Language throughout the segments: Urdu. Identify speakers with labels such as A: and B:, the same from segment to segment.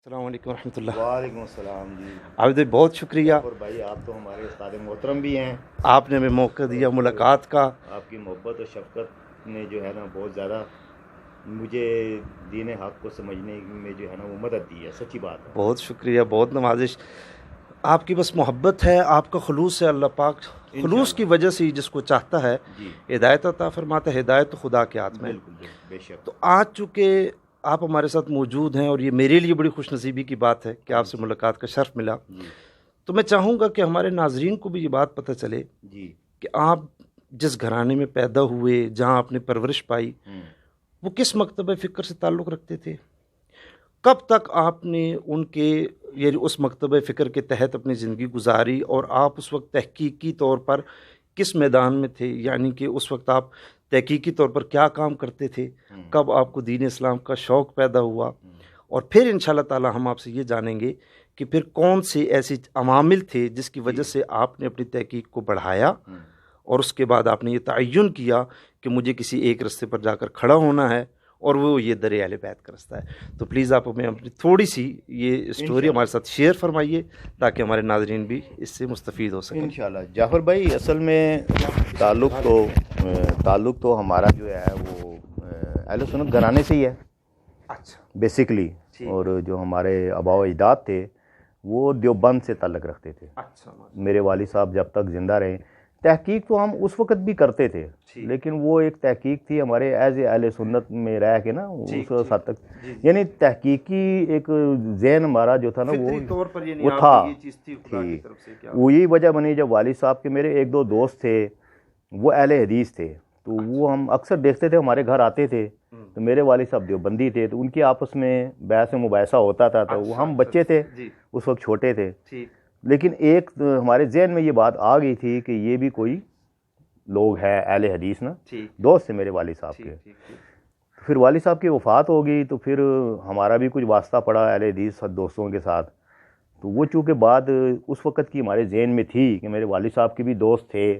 A: السلام علیکم ورحمۃ اللہ۔
B: وعلیکم السلام جی۔
A: عابد بھائی بہت شکریہ،
B: اور بھائی آپ تو ہمارے استاد محترم بھی ہیں،
A: آپ نے ہمیں موقع دیا ملاقات کا۔
B: آپ کی محبت اور شفقت نے جو ہے نا بہت زیادہ مجھے دین حق کو سمجھنے میں جو ہے نا وہ مدد دی ہے، سچی بات ہے۔
A: بہت شکریہ، بہت نوازش۔ آپ کی بس محبت ہے، آپ کا خلوص ہے، اللہ پاک خلوص کی وجہ سے جس کو چاہتا ہے
B: جی
A: ہدایت عطا فرماتا ہے۔ ہدایت تو خدا کے ہاتھ میں ہے۔
B: بالکل بے شک۔
A: تو آج چونکہ آپ ہمارے ساتھ موجود ہیں اور یہ میرے لیے بڑی خوش نصیبی کی بات ہے کہ آپ سے ملاقات کا شرف ملا،
B: جی
A: تو میں چاہوں گا کہ ہمارے ناظرین کو بھی یہ بات پتہ چلے
B: جی
A: کہ آپ جس گھرانے میں پیدا ہوئے، جہاں آپ نے پرورش پائی، وہ کس مکتبہ فکر سے تعلق رکھتے تھے؟ کب تک آپ نے ان کے یعنی اس مکتبہ فکر کے تحت اپنی زندگی گزاری، اور آپ اس وقت تحقیقی طور پر کس میدان میں تھے؟ یعنی کہ اس وقت آپ تحقیقی طور پر کیا کام کرتے تھے؟ کب آپ کو دین اسلام کا شوق پیدا ہوا؟ اور پھر انشاءاللہ تعالی ہم آپ سے یہ جانیں گے کہ پھر کون سے ایسے عوامل تھے جس کی وجہ سے آپ نے اپنی تحقیق کو بڑھایا، اور اس کے بعد آپ نے یہ تعین کیا کہ مجھے کسی ایک رستے پر جا کر کھڑا ہونا ہے، اور وہ یہ در اہل بیت کا رستہ ہے۔ تو پلیز آپ ہمیں اپنی تھوڑی سی یہ اسٹوری ہمارے ساتھ شیئر فرمائیے تاکہ ہمارے ناظرین بھی اس سے مستفید ہو سکیں۔
B: انشاءاللہ۔ جعفر بھائی اصل میں تعلق تو ہمارا جو ہے وہ اہل سنت گھرانے سے ہی ہے
A: اچھا،
B: بیسیکلی، اور جو ہمارے آباء و اجداد تھے وہ دیوبند سے تعلق رکھتے تھے۔
A: اچھا،
B: میرے والد صاحب جب تک زندہ رہے، تحقیق تو ہم اس وقت بھی کرتے تھے، لیکن وہ ایک تحقیق تھی ہمارے ایز اے اہل سنت میں رہ کے نا اس حد تک، یعنی تحقیقی ایک ذہن ہمارا جو تھا نا وہ تھا۔ وہی وجہ بنی جب والد صاحب کے میرے ایک دو دوست تھے وہ اہل حدیث تھے، تو وہ ہم اکثر دیکھتے تھے، ہمارے گھر آتے تھے، تو میرے والد صاحب دیوبندی تھے، تو ان کے آپس میں بحث و مباحثہ ہوتا تھا، تو وہ ہم بچے تھے اس وقت، چھوٹے تھے، لیکن ایک ہمارے ذہن میں یہ بات آ گئی تھی کہ یہ بھی کوئی لوگ ہے اہل حدیث نا، دوست تھے میرے والد صاحب کے۔ پھر والد صاحب کی وفات ہو گئی تو پھر ہمارا بھی کچھ واسطہ پڑا اہل حدیث دوستوں کے ساتھ، تو وہ چونکہ بات اس وقت کی ہمارے ذہن میں تھی کہ میرے والد صاحب کے بھی دوست تھے،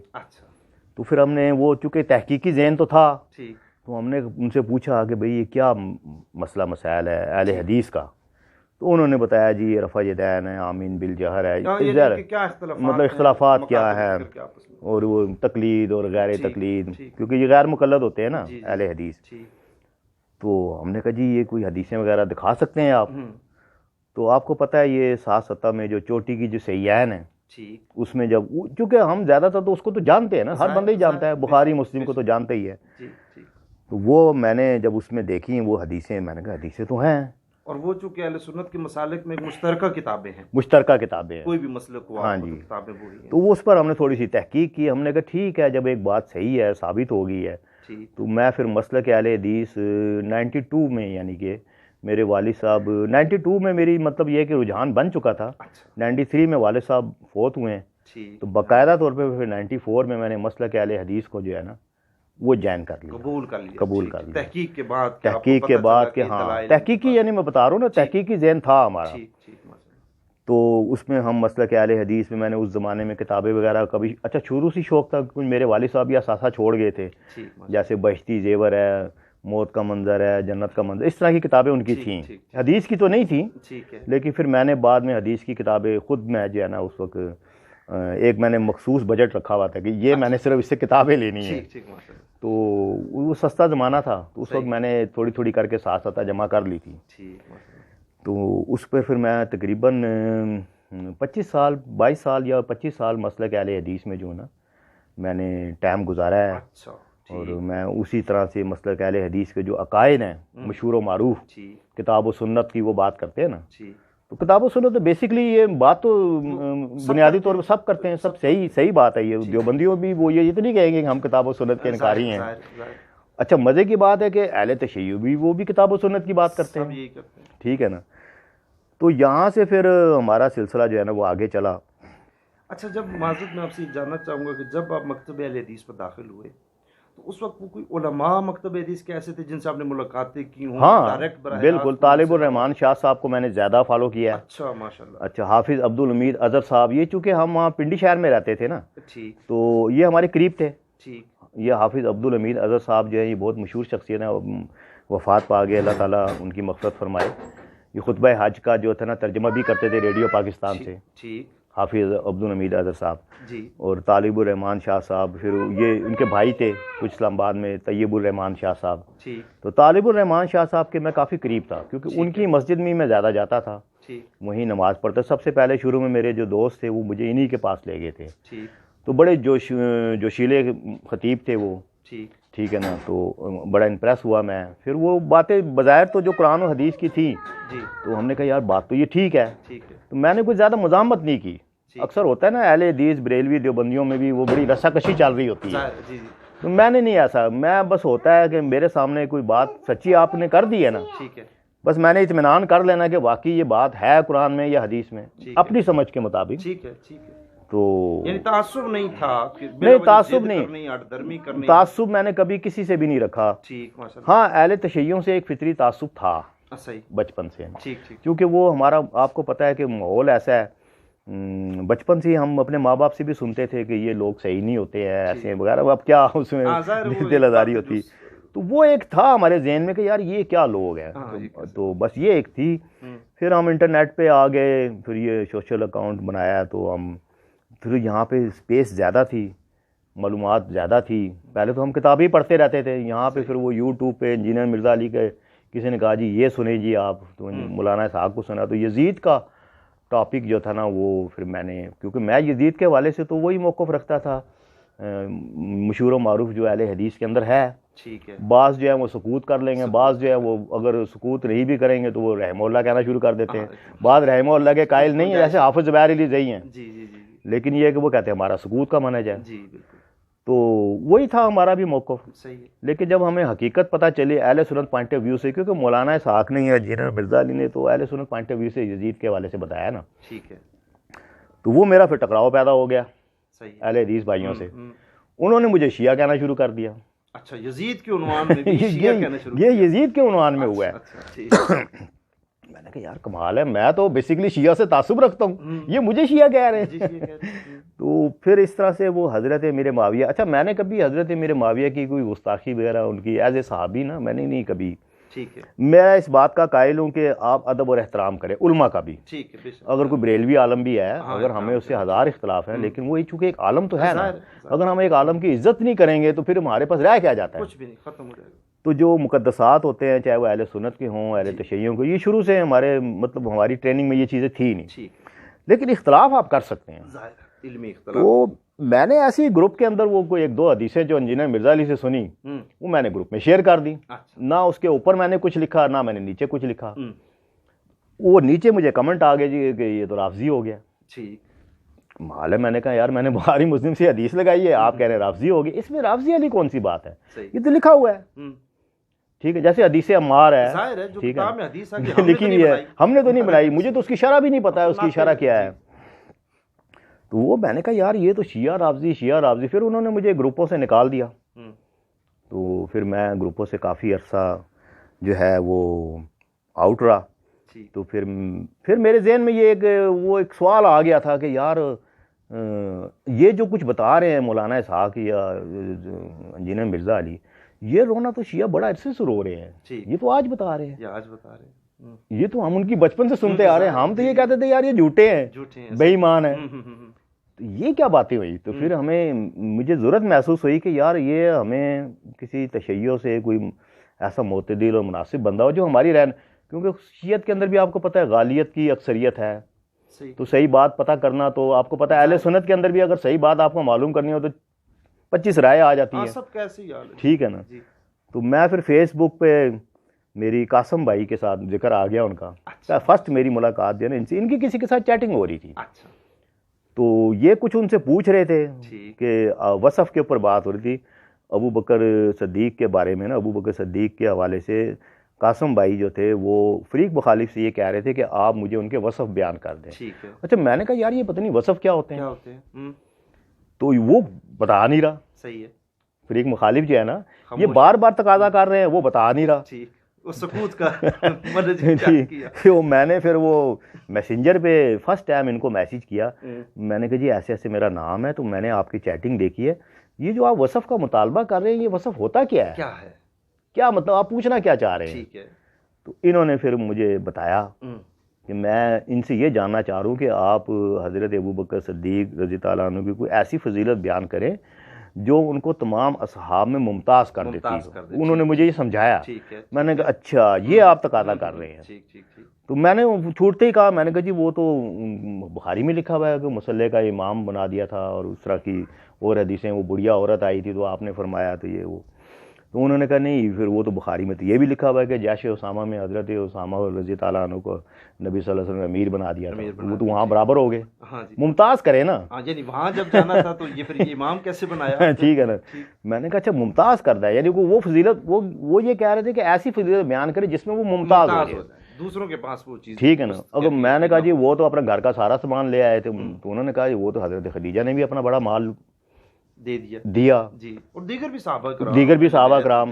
B: تو پھر ہم نے وہ چونکہ تحقیقی ذہن تو تھا، تو ہم نے ان سے پوچھا کہ بھئی یہ کیا مسئلہ مسائل ہے اہل حدیث کا؟ تو انہوں نے بتایا جی رفع یدین ہے، آمین بالجہر ہے، مطلب اختلافات کیا ہے، اور وہ تقلید اور غیر تقلید، کیونکہ یہ غیر مقلد ہوتے ہیں نا اہل حدیث۔ تو ہم نے کہا جی یہ کوئی حدیثیں وغیرہ دکھا سکتے ہیں آپ؟ تو آپ کو پتہ ہے یہ 7 میں جو چوٹی کی جو صحیحین ہے، اس میں جب چونکہ ہم زیادہ تر تو اس کو تو جانتے ہیں نا، ہر بندہ ہی جانتا ہے، بخاری مسلم کو تو جانتا ہی ہے، تو وہ میں نے جب اس میں دیکھی وہ حدیثیں، میں نے کہا حدیثیں تو ہیں،
A: اور وہ چونکہ اہل سنت کے مسالک میں مشترکہ کتابیں ہیں،
B: مشترکہ کتابیں ہیں،
A: کوئی بھی مسلک ہوا،
B: ہاں جی،
A: کتابیں وہی ہیں۔
B: تو اس پر ہم نے تھوڑی سی تحقیق کی، ہم نے کہا ٹھیک ہے جب ایک بات صحیح ہے، ثابت ہو گئی ہے، تو میں پھر مسلک اہل حدیث 92 میں، یعنی کہ میرے والد صاحب 92 میں میری مطلب یہ کہ رجحان بن چکا تھا، 93 میں والد صاحب فوت ہوئے ہیں، تو باقاعدہ طور پہ پھر 94 میں نے مسلک اہل حدیث کو جو ہے نا وہ جوائن کر لیا، قبول کر لیا تحقیق کے بعد کہ ہاں تحقیقی، یعنی میں بتا رہا ہوں نا تحقیقی ذہن تھا ہمارا، تو اس میں ہم مسلک اہل حدیث میں نے اس زمانے میں کتابیں وغیرہ کبھی اچھا شروع سے شوق تھا، کچھ میرے والد صاحب یہ اثاثہ چھوڑ گئے تھے، جیسے بہشتی زیور ہے، موت کا منظر ہے، جنت کا منظر، اس طرح کی کتابیں ان کی تھیں، حدیث کی تو نہیں تھیں، لیکن پھر میں نے بعد میں حدیث کی کتابیں خود میں جو ہے نا اس وقت ایک میں نے مخصوص بجٹ رکھا ہوا تھا کہ یہ میں نے صرف اس سے کتابیں لینی ہیں، تو وہ سستا زمانہ تھا، تو اس وقت میں نے تھوڑی تھوڑی کر کے 7 جمع کر لی تھی، تو اس پہ پھر میں تقریباً 22 سال یا 25 سال مسلک اہل حدیث میں جو ہے نا میں نے ٹائم گزارا ہے، اور میں اسی طرح سے مسلک اہل حدیث کے جو عقائد ہیں مشہور و معروف، کتاب و سنت کی وہ بات کرتے ہیں نا، تو کتاب و سنت بیسکلی یہ بات تو بنیادی طور پہ سب کرتے ہیں، سب صحیح بات ہے، یہ دیوبندیوں بھی وہ یہ اتنی کہیں گے کہ ہم کتاب و سنت کے انکاری ہیں۔ اچھا مزے کی بات ہے کہ اہل تشیع بھی وہ بھی کتاب و سنت کی بات کرتے ہیں، ٹھیک ہے نا، تو یہاں سے پھر ہمارا سلسلہ جو ہے نا وہ آگے چلا۔
A: اچھا، جب معذرت میں آپ سے جاننا چاہوں گا کہ جب آپ مکتب اہل حدیث پر داخل ہوئے تو اس وقت وہ کوئی علماء مکتب حدیث کے ایسے تھے جن سے آپ نے ملاقاتیں کی ہوں؟
B: ہاں بالکل، طالب الرحمان شاہ صاحب کو میں نے زیادہ فالو کیا ہے۔
A: اچھا ماشاءاللہ۔ اچھا،
B: حافظ عبدالحمید اظہر صاحب، یہ چونکہ ہم وہاں پنڈی شہر میں رہتے تھے نا، تو یہ ہمارے قریب تھے، یہ حافظ عبدالحمید اظہر صاحب جو ہے یہ بہت مشہور شخصیت ہیں، وفات پا گئے، اللہ تعالیٰ ان کی مغفرت فرمائے، یہ خطبہ حج کا جو تھا نا ترجمہ بھی کرتے تھے ریڈیو پاکستان سے،
A: ٹھیک،
B: حافظ عبدالحمید اظہر صاحب
A: جی،
B: اور طالب الرحمان شاہ صاحب، پھر یہ ان کے بھائی تھے کچھ اسلام آباد میں، طیب الرحمان شاہ صاحب.
A: ٹھیک،
B: تو طالب الرحمان شاہ صاحب کے میں کافی قریب تھا کیونکہ ان کی مسجد میں زیادہ جاتا تھا،
A: ٹھیک،
B: وہیں نماز پڑھتا. سب سے پہلے شروع میں میرے جو دوست تھے وہ مجھے انہی کے پاس لے گئے تھے.
A: ٹھیک،
B: تو بڑے جوشیلے خطیب تھے وہ، ٹھیک ہے نا. تو بڑا امپریس ہوا میں. پھر وہ باتیں بظاہر تو جو قرآن و حدیث کی تھی،
A: جی،
B: تو ہم نے کہا یار بات تو یہ ٹھیک ہے.
A: ٹھیک ہے،
B: تو میں نے کوئی زیادہ مزاحمت نہیں کی. اکثر ہوتا ہے نا اہل حدیث بریلوی دیوبندیوں میں بھی وہ بڑی رسا کشی چل رہی ہوتی ہے.
A: جی،
B: تو میں نے نہیں ایسا، میں بس ہوتا ہے کہ میرے سامنے کوئی بات سچی آپ نے کر دی ہے نا،
A: ٹھیک ہے،
B: بس میں نے اطمینان کر لینا کہ واقعی یہ بات ہے قرآن میں یا حدیث میں، اپنی سمجھ کے مطابق.
A: ٹھیک ہے، ٹھیک ہے.
B: تو
A: یعنی تعصب نہیں تھا،
B: نہیں تعصب نہیں،
A: آڈرمی کرنی،
B: تعصب میں نے کبھی کسی سے بھی نہیں رکھا.
A: ٹھیک، ماشاء اللہ.
B: ہاں اہل تشیعوں سے ایک فطری تعصب تھا
A: صحیح،
B: بچپن سے،
A: ٹھیک، ٹھیک،
B: کیونکہ وہ ہمارا آپ کو پتہ ہے کہ ماحول ایسا ہے. بچپن سے ہم اپنے ماں باپ سے بھی سنتے تھے کہ یہ لوگ صحیح نہیں ہوتے ہیں ایسے وغیرہ. اب کیا اس میں دل آزاری ہوتی. تو وہ ایک تھا ہمارے ذہن میں کہ یار یہ کیا لوگ ہیں. تو بس یہ ایک تھی. پھر ہم انٹرنیٹ پہ آ گئے، پھر یہ سوشل اکاؤنٹ بنایا تو ہم پھر یہاں پہ اسپیس زیادہ تھی، معلومات زیادہ تھی. پہلے تو ہم کتابیں پڑھتے رہتے تھے، یہاں پہ پھر وہ یوٹیوب پہ انجینئر مرزا علی کے کسی نے کہا جی یہ سنیں جی آپ، تو مولانا اسحاق کو سنا. تو یزید کا ٹاپک جو تھا نا وہ پھر میں نے، کیونکہ میں یزید کے حوالے سے تو وہی موقف رکھتا تھا مشہور و معروف جو اہل حدیث کے اندر ہے.
A: ٹھیک ہے.
B: بعض جو ہے وہ سکوت کر لیں گے، بعض جو ہے وہ اگر سکوت نہیں بھی کریں گے تو وہ رحمہ اللہ کہنا شروع کر دیتے ہیں. بعض رحمہ اللہ کے قائل نہیں ہیں، جیسے حافظ زبیر علی زئی ہیں،
A: جی جی جی،
B: لیکن یہ ہے کہ وہ کہتے ہیں ہمارا سکوت کا منہج ہے.
A: جی بالکل.
B: تو وہی تھا ہمارا بھی موقف.
A: صحیح ہے.
B: لیکن جب ہمیں حقیقت پتہ چلی اہل سنت پوائنٹ آف ویو سے، کیونکہ مولانا اسحاق نے یا انجینئر مرزا علی نے تو اہل سنت پوائنٹ آف ویو سے یزید کے حوالے سے بتایا نا،
A: ٹھیک ہے،
B: تو وہ میرا پھر ٹکراؤ پیدا ہو گیا
A: صحیح ہے.
B: اہل حدیث بھائیوں سے. انہوں نے مجھے شیعہ کہنا شروع کر دیا.
A: اچھا، یزید کے عنوان میں بھی شیعہ کہنا شروع
B: یہ یزید کے عنوان میں ہوا ہے.
A: اچھا ٹھیک ہے.
B: میں نے کہا یار کمال ہے، میں تو بیسیکلی شیعہ سے تعصب رکھتا ہوں، یہ مجھے شیعہ کہہ رہے ہیں. تو پھر اس طرح سے وہ حضرت میرے معاویہ، اچھا میں نے کبھی حضرت میرے معاویہ کی کوئی گستاخی وغیرہ ان کی ایز اے صحابی نا میں نے نہیں کبھی.
A: ٹھیک ہے.
B: میں اس بات کا قائل ہوں کہ آپ ادب اور احترام کریں علماء کا بھی.
A: ٹھیک ہے.
B: اگر کوئی بریلوی عالم بھی ہے، اگر ہمیں اس سے ہزار اختلاف ہیں، لیکن وہ چونکہ ایک عالم تو ہے نا، اگر ہم ایک عالم کی عزت نہیں کریں گے تو پھر ہمارے پاس رہ کیا جاتا ہے؟
A: کچھ بھی نہیں، ختم ہو جائے گا. تو
B: جو مقدسات ہوتے ہیں چاہے وہ اہل سنت کے ہوں اہل تشیعوں کے، یہ شروع سے ہمارے مطلب ہماری ٹریننگ میں یہ چیزیں تھی نہیں. لیکن اختلاف آپ کر سکتے ہیں،
A: علمی اختلاف.
B: تو میں نے ایسی گروپ کے اندر وہ کوئی ایک دو حدیثیں جو انجینئر مرزا علی سے سنی وہ میں نے گروپ میں شیئر کر دی. نہ اس کے اوپر میں نے کچھ لکھا، نہ میں نے نیچے کچھ لکھا. وہ نیچے مجھے کمنٹ آ گئے جی کہ یہ تو رافضی ہو گیا. محال ہے. میں نے کہا یار میں نے بخاری مسلم سے حدیث لگائی ہے، آپ کہہ رہے ہیں رافضی ہو گیا، اس میں رافضی علی کون سی بات ہے؟ یہ تو لکھا ہوا ہے. ٹھیک ہے، جیسے حدیث عمار ہے، ٹھیک ہے، لکھی ہوئی ہے، ہم نے تو نہیں بنائی، مجھے تو اس کی شرح بھی نہیں پتا ہے اس کی شرح کیا ہے. تو وہ میں نے کہا یار یہ تو شیعہ رافضی شیعہ رافضی. پھر انہوں نے مجھے گروپوں سے نکال دیا. تو پھر میں گروپوں سے کافی عرصہ جو ہے وہ آؤٹ رہا. تو پھر میرے ذہن میں یہ ایک سوال آ گیا تھا کہ یار یہ جو کچھ بتا رہے ہیں مولانا اسحاق یا انجینئر مرزا علی، یہ رونا تو شیعہ بڑا عرصے سے رو رہے ہیں، یہ تو آج بتا رہے ہیں، یہ تو ہم ان کی بچپن سے سنتے آ رہے ہیں. ہم تو یہ کہتے تھے یار یہ جھوٹے ہیں، بے ایمان ہیں. تو یہ کیا باتیں ہوئی؟ تو پھر مجھے ضرورت محسوس ہوئی کہ یار یہ ہمیں کسی تشیع سے کوئی ایسا معتدل اور مناسب بندہ ہو جو ہماری کیونکہ شیعت کے اندر بھی آپ کو پتہ ہے غالیت کی اکثریت ہے. تو صحیح بات پتہ کرنا، تو آپ کو پتہ ہے اہل سنت کے اندر بھی اگر صحیح بات آپ کو معلوم کرنی ہو تو 25 رائے آ جاتی ہیں، ٹھیک ہے نا. تو میں پھر فیس بک پہ میری قاسم بھائی کے ساتھ ذکر آ گیا ان کا. فرسٹ میری ملاقات جو ہے نا ان سے، ان کی کسی کے ساتھ چیٹنگ ہو رہی تھی. تو یہ کچھ ان سے پوچھ رہے تھے کہ وصف کے اوپر بات ہو رہی تھی ابو بکر صدیق کے بارے میں نا. ابو بکر صدیق کے حوالے سے قاسم بھائی جو تھے وہ فریق مخالف سے یہ کہہ رہے تھے کہ آپ مجھے ان کے وصف بیان کر دیں. اچھا میں نے کہا یار یہ پتہ نہیں وصف کیا ہوتے ہیں، تو وہ بتا نہیں رہا. صحیح ہے، فریق مخالف جو ہے نا یہ بار بار تقاضا کر رہے ہیں، وہ بتا نہیں رہا.
A: سکوت کا
B: میں نے پھر وہ میسنجر پہ فرسٹ ٹائم ان کو میسیج کیا. میں نے کہا جی ایسے ایسے میرا نام ہے، تو میں نے آپ کی چیٹنگ دیکھی ہے، یہ جو آپ وصف کا مطالبہ کر رہے ہیں یہ وصف ہوتا کیا ہے؟ کیا مطلب آپ پوچھنا کیا چاہ رہے ہیں؟ تو انہوں نے پھر مجھے بتایا کہ میں ان سے یہ جاننا چاہ رہا ہوں کہ آپ حضرت ابوبکر صدیق رضی اللہ عنہ کی کوئی ایسی فضیلت بیان کریں جو ان کو تمام اصحاب میں ممتاز کر دیتی ہے. انہوں نے مجھے یہ سمجھایا. میں نے کہا اچھا یہ آپ تقاضا کر رہے ہیں. تو میں نے چھوٹتے ہی کہا, میں نے کہا جی وہ تو بخاری میں لکھا ہوا ہے کہ مسلح کا امام بنا دیا تھا, اور اس طرح کی اور حدیثیں, وہ بڑھیا عورت آئی تھی تو آپ نے فرمایا تو یہ وہ. تو انہوں نے کہا نہیں پھر وہ تو بخاری میں تو یہ بھی لکھا ہوا ہے کہ جیش اسامہ میں حضرت اسامہ رضی تعالیٰ عنہ کو نبی صلی اللہ علیہ وسلم نے امیر بنا دیا تھا, وہ تو وہاں برابر ہو گئے. ممتاز کرے نا,
A: یعنی وہاں جب جانا تھا تو یہ پھر یہ امام کیسے بنایا؟
B: ٹھیک ہے نا. میں نے کہا اچھا ممتاز کرتا ہے, یعنی وہ فضیلت وہ یہ کہہ رہے تھے کہ ایسی فضیلت بیان کرے جس میں وہ ممتاز ہو جائے
A: دوسروں کے پاس وہ چیز.
B: ٹھیک ہے نا. اگر میں نے کہا جی وہ تو اپنا گھر کا سارا سامان لے آئے تھے, تو انہوں نے کہا وہ تو حضرت خدیجہ نے بھی اپنا بڑا مال
A: دے
B: دیا
A: جی, اور دیگر بھی صحابہ کرام.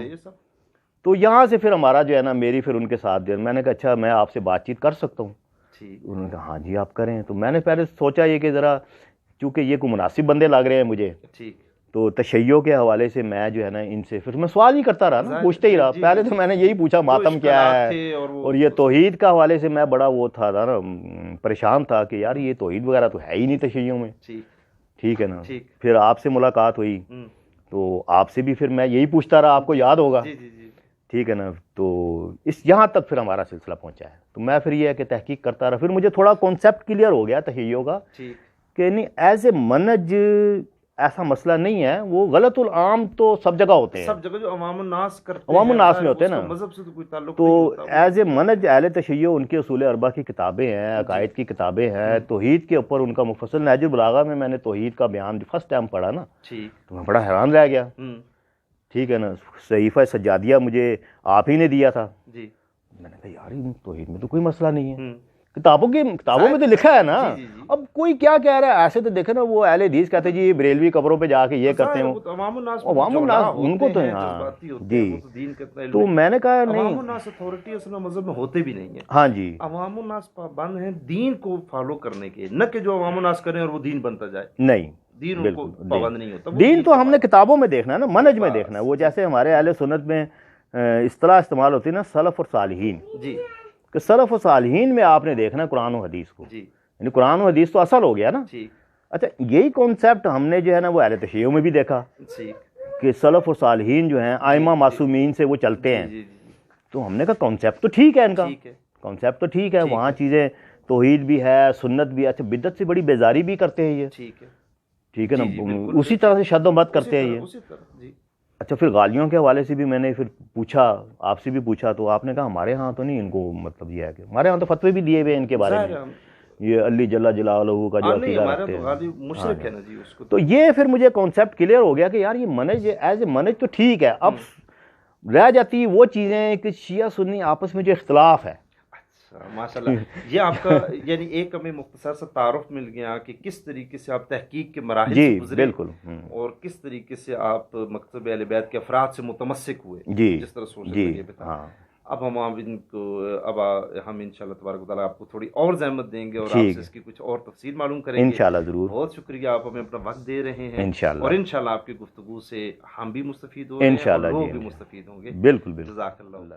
B: تو یہاں سے پھر ہمارا جو ہے نا میری پھر ان کے ساتھ دیا. میں نے کہا اچھا میں آپ سے بات چیت کر سکتا ہوں؟ انہوں نے کہا ہاں جی آپ کریں. تو میں نے پہلے سوچا یہ کہ ذرا چونکہ یہ کوئی مناسب بندے لگ رہے ہیں مجھے, تو تشیع کے حوالے سے میں جو ہے نا ان سے پھر میں سوال ہی کرتا رہا نا, پوچھتے ہی رہا. پہلے تو میں نے یہی پوچھا ماتم کیا ہے, اور یہ توحید کا حوالے سے میں بڑا وہ تھا نا پریشان تھا کہ یار یہ توحید وغیرہ تو ہے ہی نہیں تشیعوں میں. ٹھیک ہے نا. پھر آپ سے ملاقات ہوئی تو آپ سے بھی پھر میں یہی پوچھتا رہا, آپ کو یاد ہوگا. ٹھیک ہے نا. تو یہاں تک پھر ہمارا سلسلہ پہنچا ہے. تو میں پھر یہ ہے کہ تحقیق کرتا رہا. پھر مجھے تھوڑا کانسیپٹ کلیئر ہو گیا تشیع کا کہ نہیں ایز اے منہج ایسا مسئلہ نہیں ہے, وہ غلط العام تو سب جگہ ہوتے ہیں,
A: سب جگہ جو عوام الناس کرتے ہیں,
B: عوام الناس میں ہوتے ہیں نا,
A: مذہب سے تو کوئی تعلق
B: تو
A: نہیں ہوتا.
B: ایز اے منہج اہل تشیع ان کے اصول اربعہ کی کتابیں ہیں, عقائد کی کتابیں ہیں, توحید کے اوپر ان کا مفصل نہج البلاغہ میں نے توحید کا بیان فرسٹ ٹائم پڑھا نا, تو میں بڑا حیران رہ گیا. ٹھیک ہے نا. صحیفہ سجادیہ مجھے آپ ہی نے دیا تھا. میں نے کہا یار توحید میں تو کوئی مسئلہ نہیں ہے, کتابوں میں تو لکھا ہے نا. اب کوئی کیا کہہ رہا ہے, ایسے تو دیکھے نا وہ اہل حدیث کہتے ہیں جی بریلوی قبروں پہ جا کے یہ کرتے ہیں, عوام الناس ان کو تو جی. تو میں نے کہا نہیں,
A: عوام الناس اتھارٹی اصل مذہب میں ہوتے بھی نہیں ہیں.
B: ہاں جی,
A: عوام الناس پابند ہیں دین کو فالو کرنے کے, نہ کہ جو عوام الناس کریں اور وہ دین بنتا جائے.
B: نہیں,
A: دین ان کو پابند نہیں ہوتا.
B: دین تو ہم نے کتابوں میں دیکھنا ہے نا, منہج میں دیکھنا ہے. وہ جیسے ہمارے اہل سنت میں اصطلاح استعمال ہوتی ہے نا سلف اور صالحین,
A: جی,
B: کہ سلف و صالحین میں آپ نے دیکھنا قرآن و حدیث کو. یعنی قرآن و حدیث تو اصل ہو گیا نا. اچھا یہی کانسیپٹ ہم نے جو ہے نا وہ اہل تشیع میں بھی دیکھا کہ سلف و صالحین جو ہیں ائمہ معصومین سے وہ چلتے ہیں. تو ہم نے کہا کانسیپٹ تو ٹھیک ہے ان کا, کانسیپٹ تو ٹھیک ہے, وہاں چیزیں توحید بھی ہے, سنت بھی ہے. اچھا بدعت سے بڑی بیزاری بھی کرتے ہیں یہ, ٹھیک ہے نا, اسی طرح سے شد و مت کرتے ہیں یہ. اچھا پھر غالیوں کے حوالے سے بھی میں نے پھر پوچھا, آپ سے بھی پوچھا, تو آپ نے کہا ہمارے ہاں تو نہیں ان کو مطلب یہ ہے کہ ہمارے ہاں تو فتوے بھی دیے ہوئے ان کے بارے میں, یہ علی جل جلالہ کا جو عقیدہ رکھتے ہیں. تو یہ پھر مجھے کانسیپٹ کلیئر ہو گیا کہ یار یہ منہج ایز اے منہج تو ٹھیک ہے. اب رہ جاتی وہ چیزیں کہ شیعہ سنی آپس میں جو اختلاف ہے.
A: ماشاءاللہ, یہ آپ کا یعنی ایک ہمیں مختصر سا تعارف مل گیا کہ کس طریقے سے آپ تحقیق کے مراحل سے گزرے,
B: بالکل,
A: اور کس طریقے سے آپ مکتب اہل بیت کے افراد سے متمسک ہوئے, جس طرح سوچ رہے ہیں بتا. اب ہم انشاءاللہ تبارک و تعالیٰ آپ کو تھوڑی اور زحمت دیں گے اور آپ سے اس کی کچھ اور تفصیل معلوم کریں گے
B: انشاءاللہ. ضرور,
A: بہت شکریہ, آپ ہمیں اپنا وقت دے رہے ہیں
B: انشاءاللہ,
A: اور انشاءاللہ آپ کی گفتگو سے ہم بھی مستفید ہوں گے اور لوگ بھی مستفید ہوں گے.
B: بالکل,
A: جزاک اللہ.